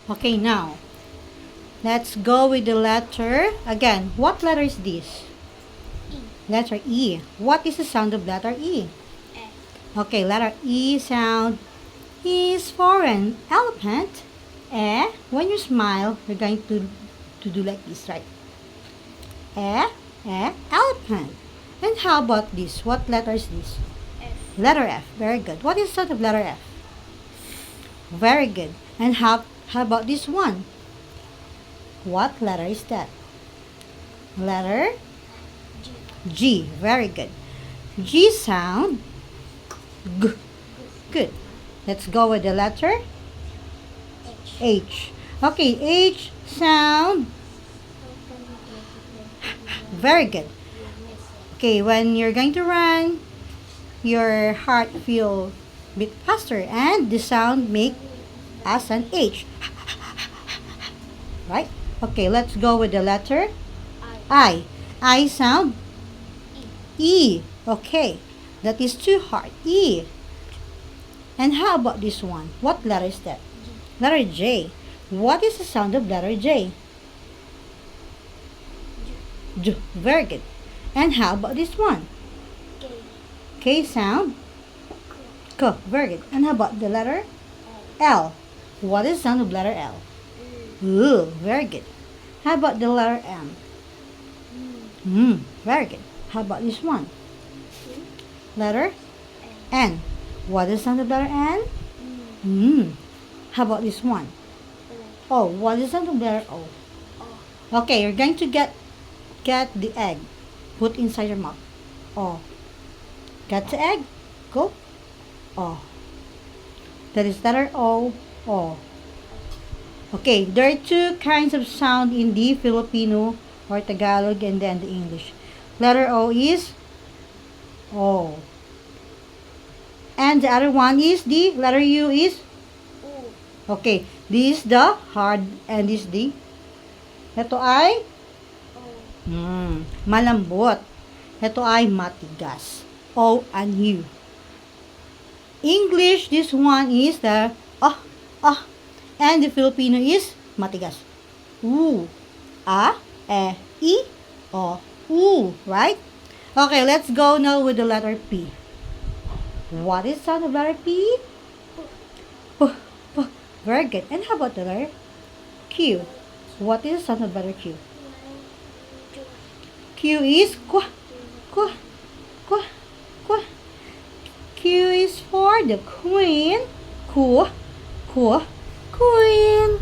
Okay, now let's go with the letter. Again, what letter is this? E. Letter E. What is the sound of letter E? E. Okay, letter E sound is for an elephant. When you smile, you're going to do like this, right? Elephant. And how about this? What letter is this? F. Letter F. Very good. What is the sound of letter F? Very good. And how about this one? What letter is that? Letter G. G. Very good. G sound G. Good. Let's go with the letter H. H. Okay, H sound very good. Okay, when you're going to run, your heart feel bit faster and the sound make as an H. Right? Okay, let's go with the letter I. I sound E. E. Okay, that is too hard. E. And how about this one? What letter is that? G. Letter J. What is the sound of letter J? J. J. Very good. And how about this one? K. K sound K. Very good. And how about the letter L. L? What is the sound of letter L? L. Ooh, very good. How about the letter M? Very good. How about this one? Letter N. N. What is the sound of letter N? N. How about this one? L. O. What is the sound of letter O? O. Okay, you're going to get the egg. Put inside your mouth. O. Get the egg. Go. O. That is letter O. O. Okay, there are two kinds of sound in the Filipino or Tagalog and then the English. Letter O is O. And the other one is the letter U is U. okay. This is the hard and this is the ito ay O. malambot. Ito ay matigas. O and U. English, this one is the and the Filipino is matigas. U, a, e, o, u, right? Okay, let's go now with the letter P. What is the sound of letter P? P, P. Very good. And how about the letter Q? What is the sound of letter Q? Q is kwa, kwa, kwa, kwa. Q is for the queen. Kwa, kwa, queen.